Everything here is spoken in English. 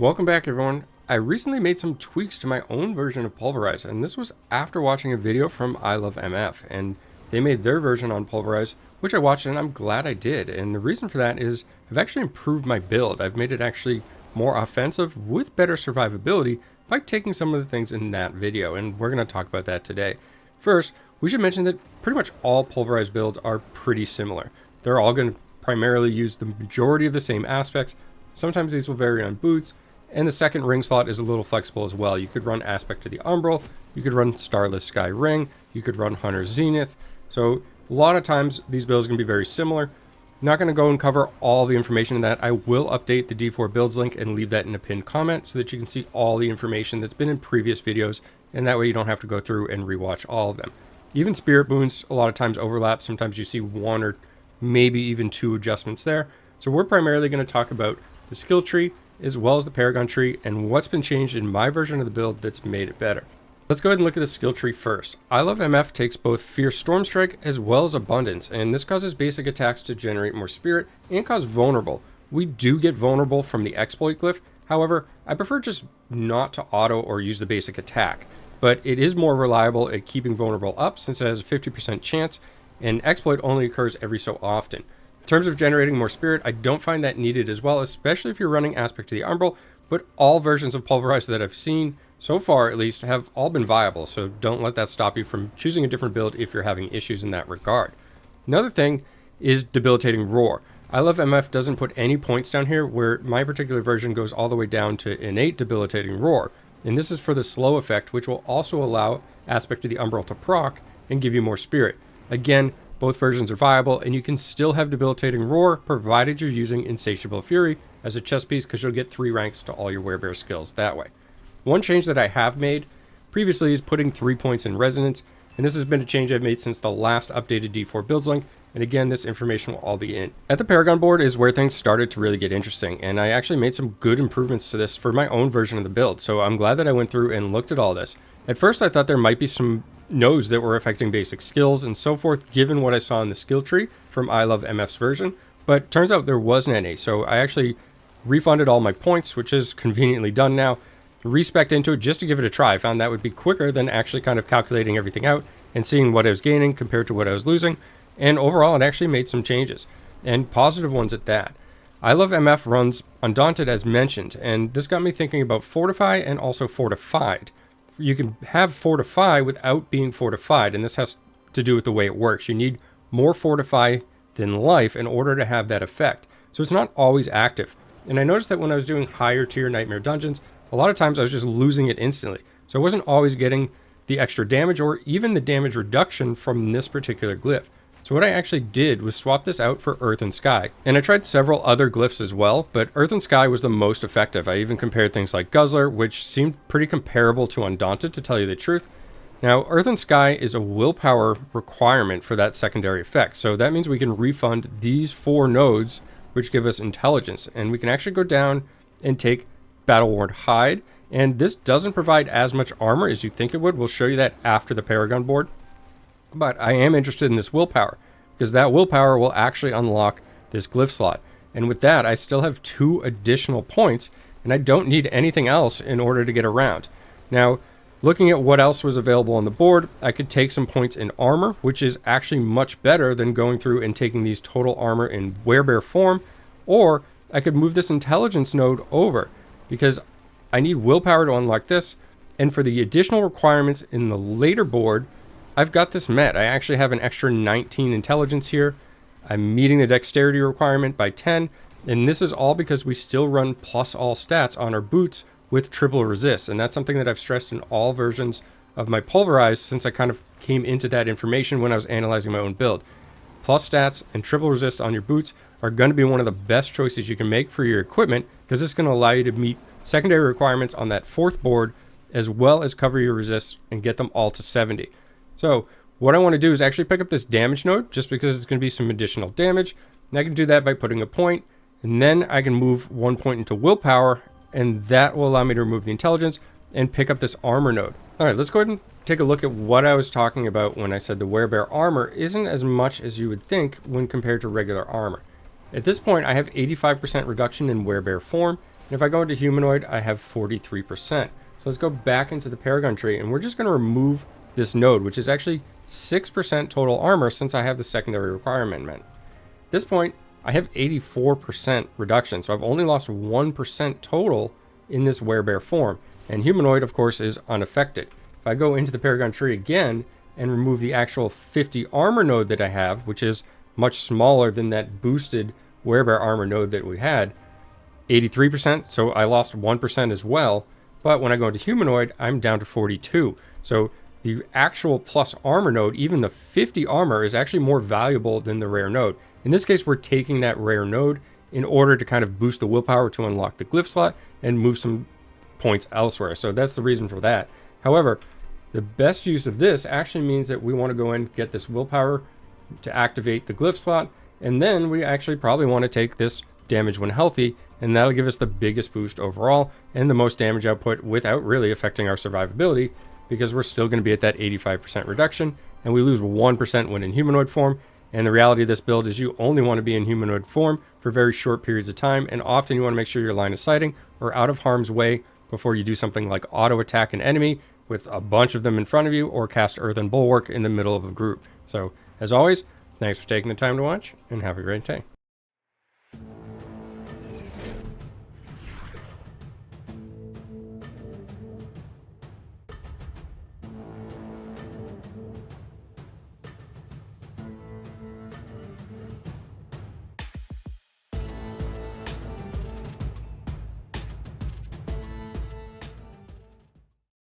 Welcome back, everyone. I recently made some tweaks to my own version of Pulverize, and this was after watching a video from I Love MF, and they made their version on Pulverize, which I watched, and I'm glad I did. And the reason for that is I've actually improved my build. I've made it actually more offensive with better survivability by taking some of the things in that video, and we're going to talk about that today. First, we should mention that pretty much all Pulverize builds are pretty similar. They're all going to primarily use the majority of the same aspects. Sometimes these will vary on boots, and the second ring slot is a little flexible as well. You could run Aspect to the Umbral, you could run Starless Sky Ring, you could run Hunter's Zenith. So a lot of times these builds are going to be very similar. Not going to go and cover all the information in that. I will update the D4 builds link and leave that in a pinned comment so that you can see all the information that's been in previous videos, and that way you don't have to go through and rewatch all of them. Even Spirit Boons a lot of times overlap. Sometimes you see one or maybe even two adjustments there. So we're primarily going to talk about the skill tree as well as the Paragon tree and what's been changed in my version of the build that's made it better. Let's go ahead and look at the skill tree first. I Love MF takes both Fierce Storm Strike as well as Abundance, and this causes basic attacks to generate more spirit and cause Vulnerable. We do get Vulnerable from the Exploit glyph, however, I prefer just not to auto or use the basic attack, but it is more reliable at keeping Vulnerable up since it has a 50% chance, and Exploit only occurs every so often. In terms of generating more spirit, I don't find that needed as well, especially if you're running Aspect to the Umbral, but all versions of Pulverize that I've seen, so far at least, have all been viable, so don't let that stop you from choosing a different build if you're having issues in that regard. Another thing is Debilitating Roar. I Love MF doesn't put any points down here, where my particular version goes all the way down to Innate Debilitating Roar, and this is for the slow effect, which will also allow Aspect to the Umbral to proc and give you more spirit. Again, both versions are viable, and you can still have Debilitating Roar provided you're using Insatiable Fury as a chess piece, because you'll get 3 ranks to all your Werebear skills that way. One change that I have made previously is putting 3 points in Resonance, and this has been a change I've made since the last updated D4 builds link, and again, this information will all be in. At the Paragon board is where things started to really get interesting, and I actually made some good improvements to this for my own version of the build, so I'm glad that I went through and looked at all this. At first I thought there might be some nodes that were affecting basic skills and so forth, given what I saw in the skill tree from I Love MF's version, but turns out there wasn't any, so I actually refunded all my points, which is conveniently done now, respec'd into it just to give it a try. I found that would be quicker than actually kind of calculating everything out and seeing what I was gaining compared to what I was losing, and overall it actually made some changes, and positive ones at that. I Love MF runs Undaunted as mentioned, and this got me thinking about Fortify and also Fortified. You can have Fortify without being fortified, and this has to do with the way it works. You need more Fortify than Life in order to have that effect, so it's not always active. And I noticed that when I was doing higher tier Nightmare dungeons, a lot of times I was just losing it instantly, so I wasn't always getting the extra damage or even the damage reduction from this particular glyph. So what I actually did was swap this out for Earth and Sky, and I tried several other glyphs as well, but Earth and Sky was the most effective. I even compared things like Guzzler, which seemed pretty comparable to Undaunted, to tell you the truth. Now, Earth and Sky is a willpower requirement for that secondary effect, so that means we can refund these 4 nodes, which give us intelligence, and we can actually go down and take Battle-Worn Hide, and this doesn't provide as much armor as you think it would. We'll show you that after the Paragon board. But I am interested in this willpower, because that willpower will actually unlock this glyph slot. And with that, I still have 2 additional points, and I don't need anything else in order to get around. Now, looking at what else was available on the board, I could take some points in armor, which is actually much better than going through and taking these total armor in Werebear form, or I could move this intelligence node over, because I need willpower to unlock this, and for the additional requirements in the later board, I've got this met. I actually have an extra 19 intelligence here. I'm meeting the dexterity requirement by 10, and this is all because we still run plus all stats on our boots with triple resist, and that's something that I've stressed in all versions of my Pulverize since I kind of came into that information when I was analyzing my own build. Plus stats and triple resist on your boots are going to be one of the best choices you can make for your equipment, because it's going to allow you to meet secondary requirements on that 4th board, as well as cover your resists and get them all to 70. So what I want to do is actually pick up this damage node, just because it's going to be some additional damage, and I can do that by putting a point, and then I can move 1 point into willpower, and that will allow me to remove the intelligence and pick up this armor node. Alright, let's go ahead and take a look at what I was talking about when I said the Werebear Armor isn't as much as you would think when compared to regular armor. At this point, I have 85% reduction in Werebear form, And if I go into humanoid, I have 43%. So let's go back into the Paragon tree, and we're just going to remove this node, which is actually 6% total armor since I have the secondary requirement met. At this point, I have 84% reduction, so I've only lost 1% total in this Werebear form. And humanoid, of course, is unaffected. If I go into the Paragon tree again and remove the actual 50 armor node that I have, which is much smaller than that boosted Werebear Armor node that we had, 83%, so I lost 1% as well. But when I go into humanoid, I'm down to 42. So the actual plus armor node, even the 50 armor, is actually more valuable than the rare node. In this case, we're taking that rare node in order to kind of boost the willpower to unlock the glyph slot and move some points elsewhere. So that's the reason for that. However, the best use of this actually means that we want to go in and get this willpower to activate the glyph slot, and then we actually probably want to take this damage when healthy, and that'll give us the biggest boost overall and the most damage output without really affecting our survivability, because we're still going to be at that 85% reduction, and we lose 1% when in humanoid form. And the reality of this build is you only want to be in humanoid form for very short periods of time, and often you want to make sure you're line of sighting or out of harm's way before you do something like auto attack an enemy with a bunch of them in front of you, or cast Earthen Bulwark in the middle of a group. So as always, thanks for taking the time to watch, and have a great day.